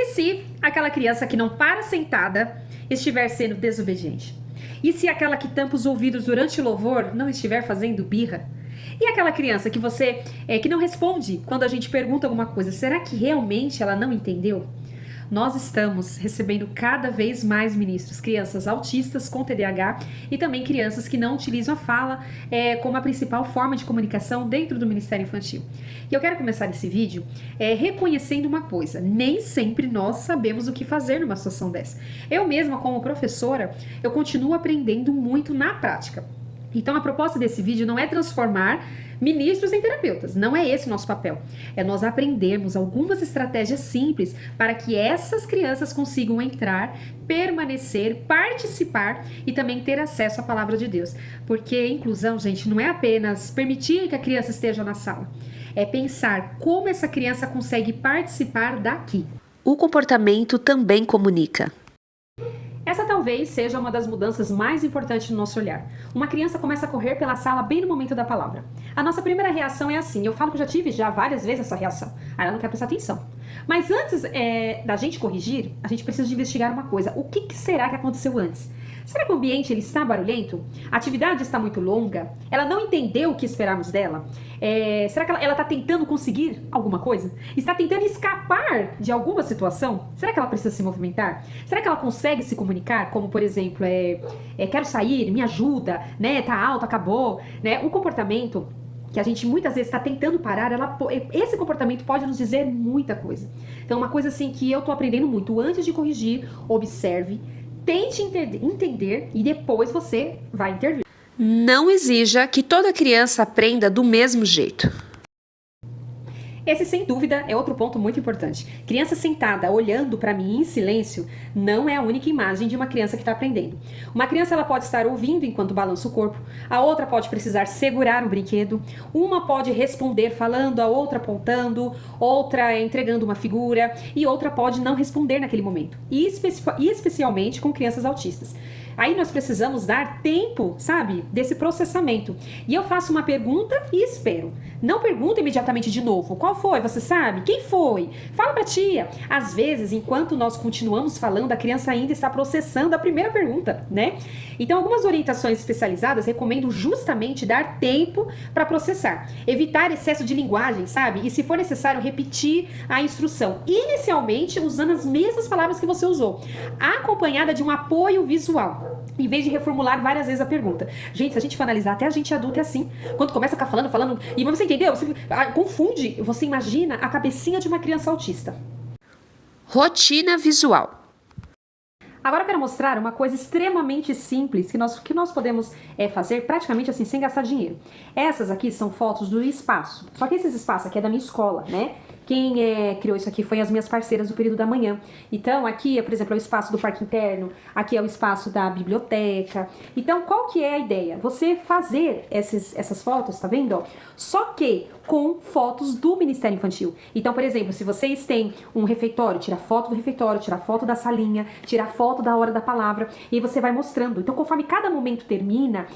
se aquela criança que não para sentada estiver sendo desobediente? E se aquela que tampa os ouvidos durante o louvor não estiver fazendo birra? E aquela criança que que não responde quando a gente pergunta alguma coisa, será que realmente ela não entendeu? Nós estamos recebendo cada vez mais ministros, crianças autistas com TDAH e também crianças que não utilizam a fala como a principal forma de comunicação dentro do Ministério Infantil. E eu quero começar esse vídeo reconhecendo uma coisa: nem sempre nós sabemos o que fazer numa situação dessa. Eu mesma, como professora, eu continuo aprendendo muito na prática. Então a proposta desse vídeo não é transformar ministros em terapeutas, não é esse o nosso papel. É nós aprendermos algumas estratégias simples para que essas crianças consigam entrar, permanecer, participar e também ter acesso à palavra de Deus. Porque inclusão, gente, não é apenas permitir que a criança esteja na sala, é pensar como essa criança consegue participar daqui. O comportamento também comunica. Essa talvez seja uma das mudanças mais importantes no nosso olhar. Uma criança começa a correr pela sala bem no momento da palavra. A nossa primeira reação é assim, eu falo que eu já tive várias vezes essa reação. Aí ela não quer prestar atenção. Mas antes da gente corrigir, a gente precisa de investigar uma coisa. O que será que aconteceu antes? Será que o ambiente ele está barulhento? A atividade está muito longa? Ela não entendeu o que esperamos dela? Será que ela está tentando conseguir alguma coisa? Está tentando escapar de alguma situação? Será que ela precisa se movimentar? Será que ela consegue se comunicar? Como, por exemplo, quero sair, me ajuda, né? Tá alto, acabou, né? O comportamento que a gente muitas vezes está tentando parar, esse comportamento pode nos dizer muita coisa. Então, uma coisa assim que eu tô aprendendo muito: antes de corrigir, observe, tente entender e depois você vai intervir. Não exija que toda criança aprenda do mesmo jeito. Esse, sem dúvida, é outro ponto muito importante. Criança sentada, olhando para mim em silêncio, não é a única imagem de uma criança que está aprendendo. Uma criança ela pode estar ouvindo enquanto balança o corpo, a outra pode precisar segurar o brinquedo, uma pode responder falando, a outra apontando, outra entregando uma figura e outra pode não responder naquele momento. E especialmente com crianças autistas. Aí nós precisamos dar tempo, sabe, desse processamento. E eu faço uma pergunta e espero. Não pergunto imediatamente de novo. Qual foi? Você sabe? Quem foi? Fala pra tia. Às vezes, enquanto nós continuamos falando, a criança ainda está processando a primeira pergunta, né? Então, algumas orientações especializadas recomendam justamente dar tempo para processar. Evitar excesso de linguagem, sabe? E se for necessário, repetir a instrução. Inicialmente, usando as mesmas palavras que você usou. Acompanhada de um apoio visual. Em vez de reformular várias vezes a pergunta. Gente, se a gente for analisar, até a gente adulto é assim. Quando começa a ficar falando, e você entendeu? Você confunde, você imagina a cabecinha de uma criança autista. Rotina visual. Agora eu quero mostrar uma coisa extremamente simples que nós podemos fazer praticamente assim, sem gastar dinheiro. Essas aqui são fotos do espaço. Só que esses espaços aqui é da minha escola, né? Quem criou isso aqui foi as minhas parceiras do período da manhã. Então, aqui, por exemplo, é o espaço do parque interno, aqui é o espaço da biblioteca. Então, qual que é a ideia? Você fazer essas fotos, tá vendo? Ó? Só que com fotos do Ministério Infantil. Então, por exemplo, se vocês têm um refeitório, tira foto do refeitório, tira foto da salinha, tira foto da hora da palavra, e aí você vai mostrando. Então, conforme cada momento termina,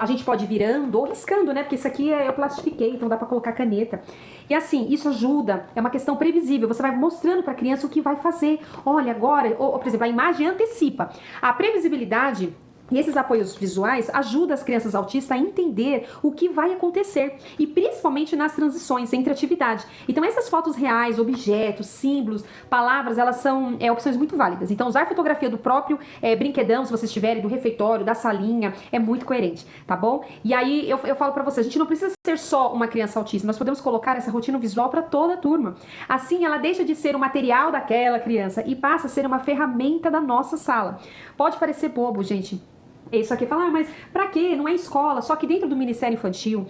a gente pode ir virando ou riscando, né? Porque isso aqui eu plastifiquei, então dá pra colocar caneta. E assim, isso ajuda, é uma questão previsível. Você vai mostrando pra criança o que vai fazer. Olha, agora, ou, por exemplo, a imagem antecipa. A previsibilidade e esses apoios visuais ajudam as crianças autistas a entender o que vai acontecer, e principalmente nas transições entre atividades. Então essas fotos reais, objetos, símbolos, palavras, elas são opções muito válidas. Então usar fotografia do próprio brinquedão, se vocês tiverem, do refeitório, da salinha, é muito coerente, tá bom? E aí eu falo pra vocês, a gente não precisa ser só uma criança autista, nós podemos colocar essa rotina visual para toda a turma. Assim ela deixa de ser o material daquela criança e passa a ser uma ferramenta da nossa sala. Pode parecer bobo, gente. Isso aqui fala, mas pra quê? Não é escola. Só que dentro do Ministério Infantil,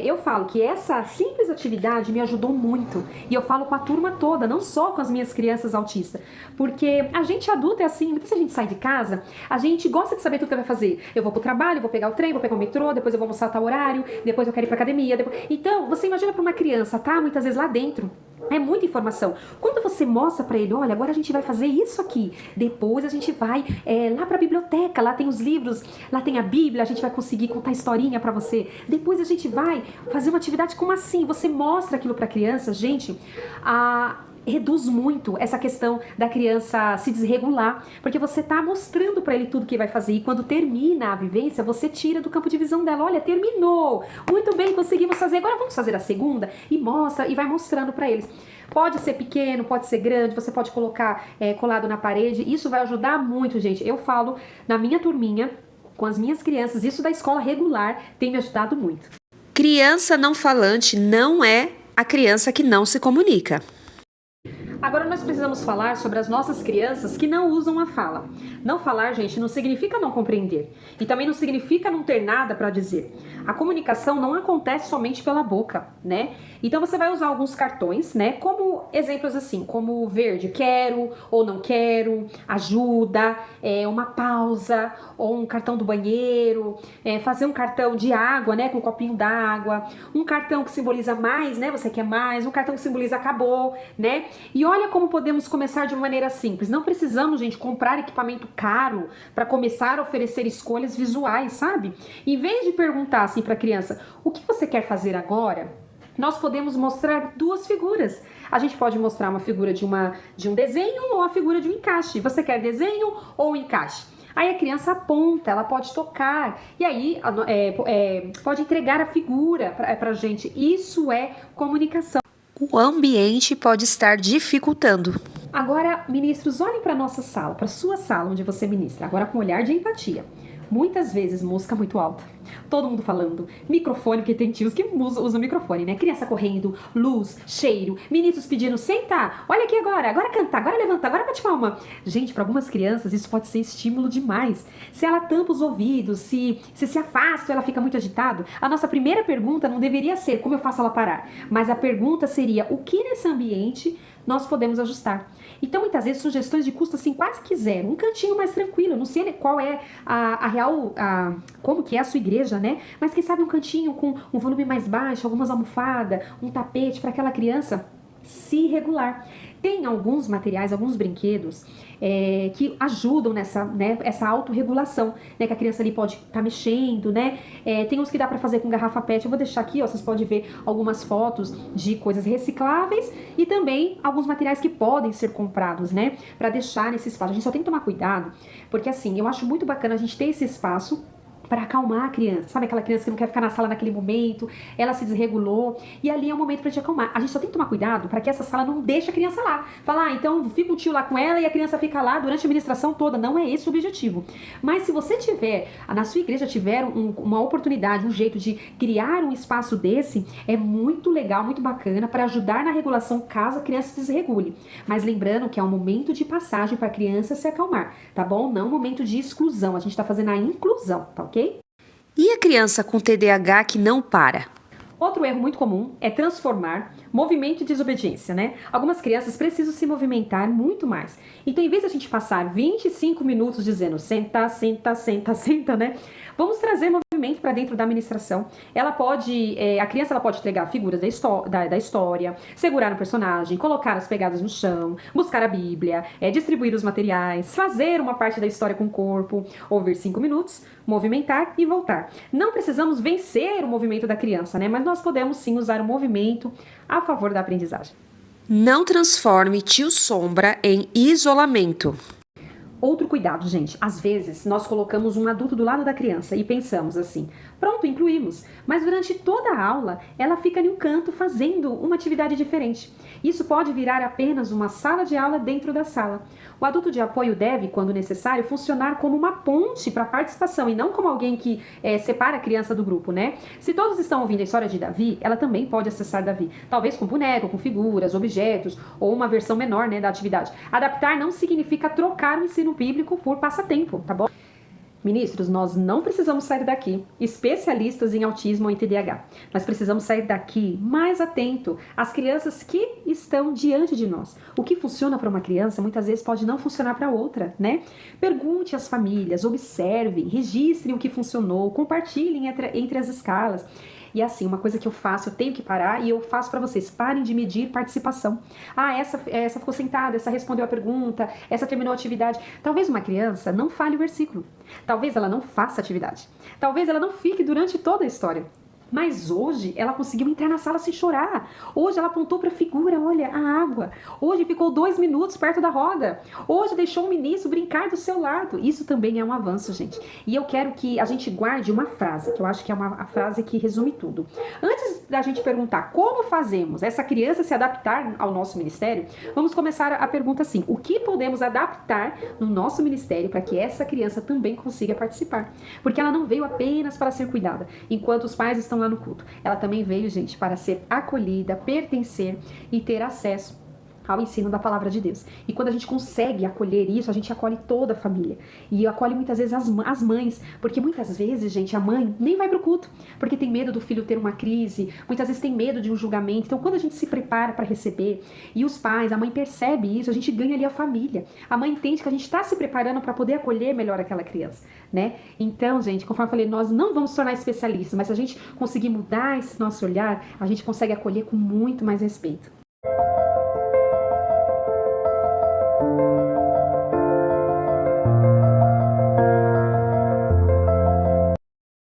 eu falo que essa simples atividade me ajudou muito. E eu falo com a turma toda, não só com as minhas crianças autistas. Porque a gente adulta é assim, muitas vezes a gente sai de casa, a gente gosta de saber tudo que vai fazer. Eu vou pro trabalho, vou pegar o trem, vou pegar o metrô, depois eu vou almoçar a tal horário, depois eu quero ir pra academia. Então, você imagina pra uma criança, tá? Muitas vezes lá dentro. É muita informação. Quando você mostra pra ele, olha, agora a gente vai fazer isso aqui, depois a gente vai lá pra biblioteca, lá tem os livros, lá tem a Bíblia, a gente vai conseguir contar historinha pra você, depois a gente vai fazer uma atividade como assim, você mostra aquilo pra criança, gente, reduz muito essa questão da criança se desregular, porque você tá mostrando para ele tudo que vai fazer, e quando termina a vivência, você tira do campo de visão dela, olha, terminou, muito bem, conseguimos fazer, agora vamos fazer a segunda, e mostra, e vai mostrando para eles. Pode ser pequeno, pode ser grande, você pode colocar colado na parede, isso vai ajudar muito, gente. Eu falo na minha turminha, com as minhas crianças, isso da escola regular tem me ajudado muito. Criança não falante não é a criança que não se comunica. Agora nós precisamos falar sobre as nossas crianças que não usam a fala. Não falar, gente, não significa não compreender. E também não significa não ter nada para dizer. A comunicação não acontece somente pela boca, né? Então você vai usar alguns cartões, né? Como exemplos assim, como verde, quero ou não quero, ajuda, uma pausa, ou um cartão do banheiro, fazer um cartão de água, né? Com um copinho d'água, um cartão que simboliza mais, né? Você quer mais, um cartão que simboliza acabou, né? E olha como podemos começar de uma maneira simples. Não precisamos, gente, comprar equipamento caro para começar a oferecer escolhas visuais, sabe? Em vez de perguntar assim para a criança, o que você quer fazer agora? Nós podemos mostrar duas figuras. A gente pode mostrar uma figura de um desenho ou a figura de um encaixe. Você quer desenho ou encaixe? Aí a criança aponta, ela pode tocar, e aí pode entregar a figura pra gente. Isso é comunicação. O ambiente pode estar dificultando. Agora, ministros, olhem para nossa sala, para sua sala onde você ministra, agora com um olhar de empatia. Muitas vezes música muito alta, todo mundo falando, microfone, porque tem tios que usam microfone, né? Criança correndo, luz, cheiro, ministros pedindo, senta, olha aqui agora canta, agora levanta, agora bate palma. Gente, para algumas crianças isso pode ser estímulo demais. Se ela tampa os ouvidos, se afasta, ela fica muito agitado, a nossa primeira pergunta não deveria ser como eu faço ela parar, mas a pergunta seria o que nesse ambiente nós podemos ajustar. Então, muitas vezes, sugestões de custo assim, quase que zero. Um cantinho mais tranquilo. Não sei qual é como que é a sua igreja, né? Mas quem sabe um cantinho com um volume mais baixo, algumas almofadas, um tapete para aquela criança se regular. Tem alguns materiais, alguns brinquedos que ajudam essa autorregulação, né? Que a criança ali pode estar mexendo, né? Tem uns que dá para fazer com garrafa PET. Eu vou deixar aqui, ó, vocês podem ver algumas fotos de coisas recicláveis e também alguns materiais que podem ser comprados, né? Para deixar nesse espaço. A gente só tem que tomar cuidado, porque assim, eu acho muito bacana a gente ter esse espaço para acalmar a criança, sabe aquela criança que não quer ficar na sala naquele momento, ela se desregulou, e ali é o momento pra te acalmar. A gente só tem que tomar cuidado para que essa sala não deixe a criança lá. Falar, então fica o tio lá com ela e a criança fica lá durante a administração toda. Não é esse o objetivo. Mas se você na sua igreja tiver uma oportunidade, um jeito de criar um espaço desse, é muito legal, muito bacana para ajudar na regulação caso a criança se desregule. Mas lembrando que é um momento de passagem para a criança se acalmar, tá bom? Não um momento de exclusão. A gente tá fazendo a inclusão, tá ok? E a criança com TDAH que não para? Outro erro muito comum é transformar movimento em desobediência, né? Algumas crianças precisam se movimentar muito mais. Então, em vez de a gente passar 25 minutos dizendo senta, senta, senta, senta, né? Vamos trazer movimento para dentro da administração. A criança pode entregar figuras da história, segurar um personagem, colocar as pegadas no chão, buscar a Bíblia, distribuir os materiais, fazer uma parte da história com o corpo, ouvir 5 minutos, movimentar e voltar. Não precisamos vencer o movimento da criança, né? Mas nós podemos sim usar o movimento a favor da aprendizagem. Não transforme tio Sombra em isolamento. Outro cuidado, gente. Às vezes, nós colocamos um adulto do lado da criança e pensamos assim, pronto, incluímos. Mas durante toda a aula, ela fica em um canto fazendo uma atividade diferente. Isso pode virar apenas uma sala de aula dentro da sala. O adulto de apoio deve, quando necessário, funcionar como uma ponte para a participação e não como alguém que separa a criança do grupo, né? Se todos estão ouvindo a história de Davi, ela também pode acessar Davi. Talvez com boneco, com figuras, objetos ou uma versão menor, né, da atividade. Adaptar não significa trocar o ensino bíblico por passatempo, tá bom? Ministros, nós não precisamos sair daqui especialistas em autismo ou em TDAH. Nós precisamos sair daqui mais atento às crianças que estão diante de nós. O que funciona para uma criança, muitas vezes pode não funcionar para outra, né? Pergunte às famílias, observem, registrem o que funcionou, compartilhem entre as escalas. E assim, uma coisa que eu faço, eu tenho que parar e eu faço para vocês, parem de medir participação. Ah, essa ficou sentada, essa respondeu a pergunta, essa terminou a atividade. Talvez uma criança não fale o versículo. Talvez ela não faça atividade. Talvez ela não fique durante toda a história. Mas hoje ela conseguiu entrar na sala sem chorar. Hoje ela apontou para a figura, olha, a água. Hoje ficou 2 minutos perto da roda. Hoje deixou o ministro brincar do seu lado. Isso também é um avanço, gente. E eu quero que a gente guarde uma frase, que eu acho que é a frase que resume tudo. Antes da gente perguntar como fazemos essa criança se adaptar ao nosso ministério, vamos começar a pergunta assim: o que podemos adaptar no nosso ministério para que essa criança também consiga participar? Porque ela não veio apenas para ser cuidada, enquanto os pais estão lá no culto. Ela também veio, gente, para ser acolhida, pertencer e ter acesso ao ensino da palavra de Deus. E quando a gente consegue acolher isso, a gente acolhe toda a família. E acolhe muitas vezes as mães, porque muitas vezes, gente, a mãe nem vai pro culto, porque tem medo do filho ter uma crise, muitas vezes tem medo de um julgamento. Então, quando a gente se prepara para receber, e os pais, a mãe percebe isso, a gente ganha ali a família. A mãe entende que a gente está se preparando para poder acolher melhor aquela criança, né? Então, gente, conforme eu falei, nós não vamos se tornar especialistas, mas se a gente conseguir mudar esse nosso olhar, a gente consegue acolher com muito mais respeito.